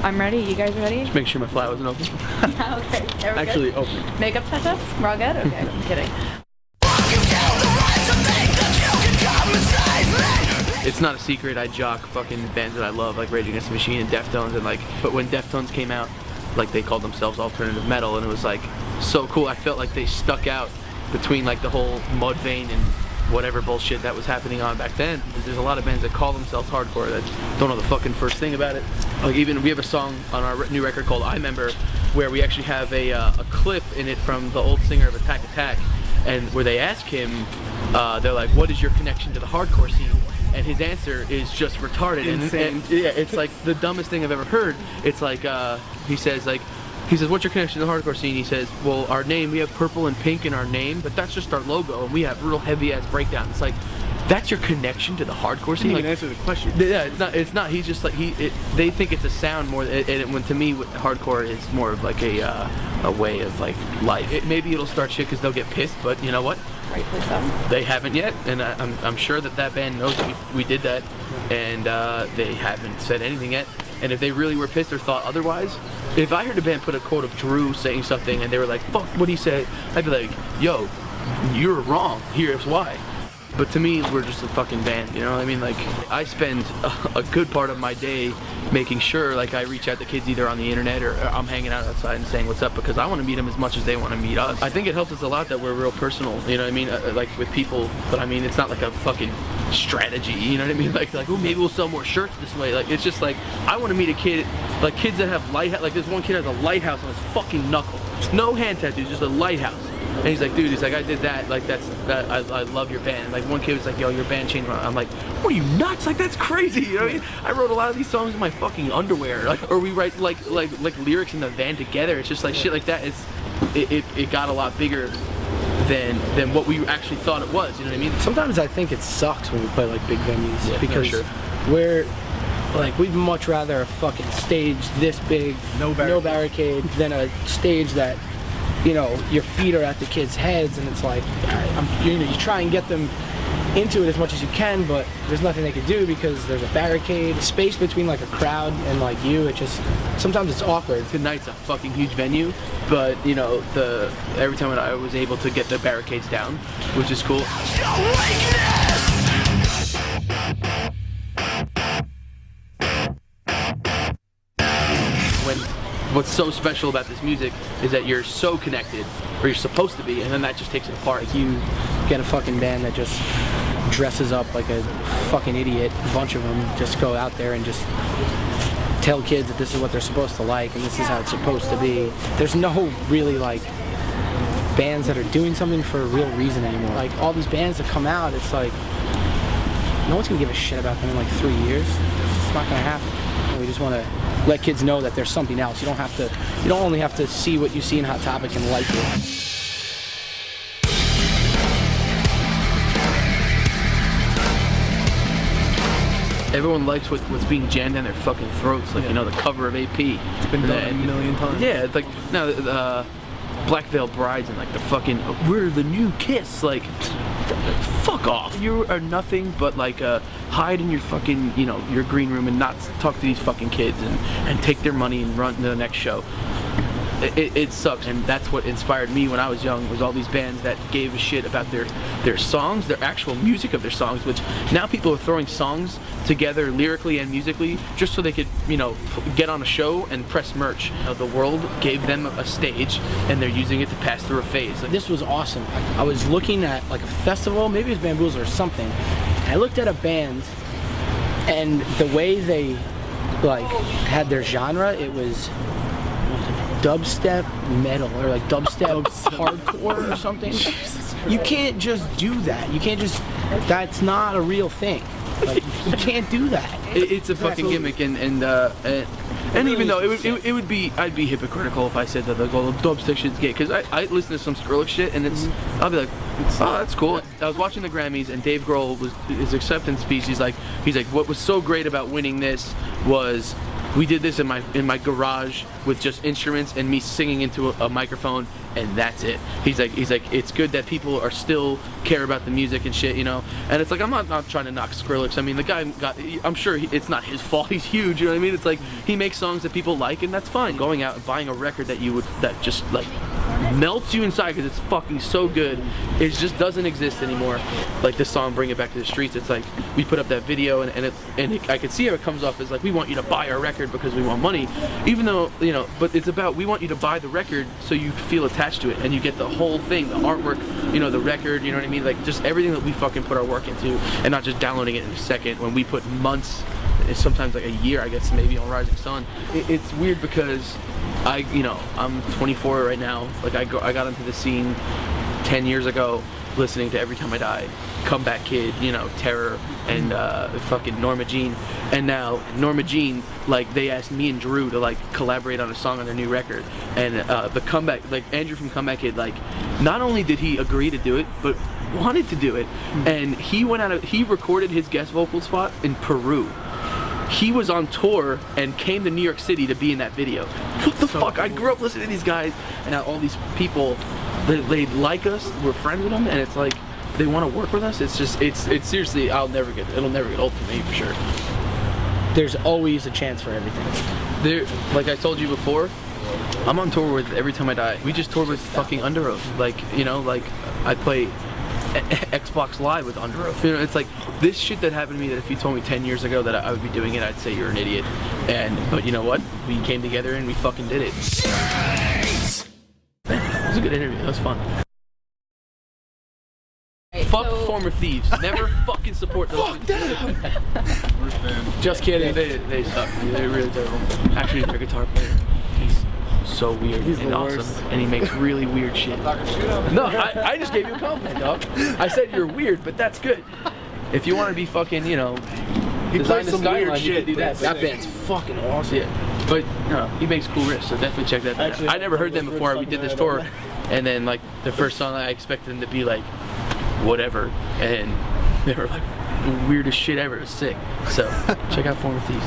I'm ready. You guys ready? Just make sure my flat wasn't open. Okay. There we Actually, go. open. Makeup touch-ups? We're all good? Okay, I'm kidding. It's not a secret, I jock fucking bands that I love, like Rage Against the Machine and Deftones, and like, but when Deftones came out, like they called themselves alternative metal, and it was like so cool. I felt like they stuck out between like the whole Mudvayne and whatever bullshit that was happening on back then. There's a lot of bands that call themselves hardcore that don't know the fucking first thing about it. Like even we have a song on our new record called I Remember, where we actually have a clip in it from the old singer of Attack Attack, and where they ask him, they're like, what is your connection to the hardcore scene? And his answer is just retarded. And yeah, it's like the dumbest thing I've ever heard. It's like, he says, what's your connection to the hardcore scene? He says, well, our name, we have purple and pink in our name, but that's just our logo, and we have real heavy ass breakdowns. It's like, that's your connection to the hardcore scene? You Like, can answer the question. yeah, it's not. He's just like they think it's a sound more. And when to me, hardcore is more of like a way of like life. Maybe it'll start shit because they'll get pissed, but you know what? Rightfully so. They haven't yet, and I'm sure that band knows that we did that, and they haven't said anything yet. And if they really were pissed or thought otherwise, if I heard a band put a quote of Drew saying something and they were like, fuck what he said, I'd be like, yo, you're wrong, here's why. But to me, we're just a fucking band, you know what I mean? Like, I spend a good part of my day making sure, like, I reach out to kids either on the internet or I'm hanging out outside and saying what's up, because I want to meet them as much as they want to meet us. I think it helps us a lot that we're real personal, you know what I mean? Like, with people, but I mean, it's not like a fucking strategy, you know what I mean? Like oh, maybe we'll sell more shirts this way. Like, it's just like, I want to meet a kid, like, kids that have like this one kid has a lighthouse on his fucking knuckle. No hand tattoos, just a lighthouse. And he's like, dude, he's like, I did that, like, I love your band. And like, one kid was like, yo, your band changed my life. I'm like, what are you, nuts? Like, that's crazy, you know what I mean? I wrote a lot of these songs in my fucking underwear, like, or we write, like lyrics in the van together. It's just like, shit like that, it got a lot bigger than what we actually thought it was, you know what I mean? Sometimes I think it sucks when we play like big venues, Yeah, because for sure. we're like, we'd much rather a fucking stage this big, no barricade, than a stage that, you know, your feet are at the kids' heads, and it's like, you know, you try and get them into it as much as you can, but there's nothing they can do because there's a barricade, space between like a crowd and like you. It just, sometimes it's awkward. Tonight's a fucking huge venue, but you know, every time I was able to get the barricades down, which is cool. What's so special about this music is that you're so connected, or you're supposed to be, and then that just takes it apart. Like, you get a fucking band that just dresses up like a fucking idiot, a bunch of them just go out there and just tell kids that this is what they're supposed to like and this is how it's supposed to be. There's no really like bands that are doing something for a real reason anymore. Like, all these bands that come out, it's like, no one's gonna give a shit about them in like 3 years. It's not gonna happen. We just want to let kids know that there's something else. You don't only have to see what you see in Hot Topic and like it. Everyone likes what's being jammed down their fucking throats, like, you know, the cover of AP. It's been done a million times. Yeah, it's like, no, Black Veil Brides and like the fucking, we're the new Kiss, like, fuck off. You are nothing but like hide in your fucking, you know, your green room and not talk to these fucking kids and take their money and run to the next show. It sucks, and that's what inspired me when I was young, was all these bands that gave a shit about their songs, their actual music of their songs, which now people are throwing songs together lyrically and musically just so they could, you know, get on a show and press merch. You know, the world gave them a stage, and they're using it to pass through a phase. Like, This was awesome. I was looking at like a festival, maybe it was Bamboozle or something, and I looked at a band, and the way they like had their genre, it was dubstep metal, or like dubstep hardcore or something. You can't just do that. You can't just, that's not a real thing. Like, you can't do that. it's a fucking gimmick, and even though it would be, I'd be hypocritical if I said that like, all the dubstep shit's gay, because I listen to some Skrillex shit and I'll be like, oh, that's cool. I was watching the Grammys, and Dave Grohl his acceptance speech. He's like, what was so great about winning this was we did this in my garage with just instruments and me singing into a microphone, and that's it. He's like, it's good that people are still care about the music and shit, you know. And it's like, I'm not trying to knock Skrillex. I mean, the guy I'm sure it's not his fault. He's huge, you know what I mean? It's like he makes songs that people like, and that's fine. Going out and buying a record that just like melts you inside because it's fucking so good, it just doesn't exist anymore. Like this song Bring It Back to the Streets, it's like we put up that video and I could see how it comes off as like we want you to buy our record because we want money, even though, you know, but it's about we want you to buy the record so you feel attached to it and you get the whole thing, the artwork, you know, the record, you know what I mean, like just everything that we fucking put our work into, and not just downloading it in a second when we put months, sometimes like a year, I guess, maybe on Rising Sun. It's weird because I'm 24 right now. Like I got into the scene 10 years ago, listening to Every Time I Die, Comeback Kid, you know, Terror, and fucking Norma Jean. And now Norma Jean, like they asked me and Drew to like collaborate on a song on their new record. And the Comeback, like Andrew from Comeback Kid, like not only did he agree to do it, but wanted to do it. And he recorded his guest vocal spot in Peru. He was on tour and came to New York City to be in that video. What the fuck? Cool. I grew up listening to these guys, and now all these people, they like us, we're friends with them, and it's like they want to work with us. It's just, it's seriously, it'll never get old for me for sure. There's always a chance for everything. Like I told you before, I'm on tour with Every Time I Die. We just toured with fucking Under Oath. Like, you know, like I play Xbox Live with Under Oath. You know, it's like this shit that happened to me that if you told me 10 years ago that I would be doing it, I'd say you're an idiot. But you know what? We came together and we fucking did it. It was a good interview. That was fun. Fuck former thieves. Never fucking support those. Fuck them. Just kidding. They suck. They're really terrible. Actually, their guitar player, he's so weird and awesome, worst. And he makes really weird shit. No, I just gave you a compliment, dog. I said you're weird, but that's good. If you want to be fucking, you know, he plays some weird shit. Do that. That band's fucking awesome. Yeah. But no, he makes cool riffs, so definitely check that out. I never heard them before we did this tour, and then like the first song I expected them to be like whatever, and they were like the weirdest shit ever. It was sick. So check out Former Thieves.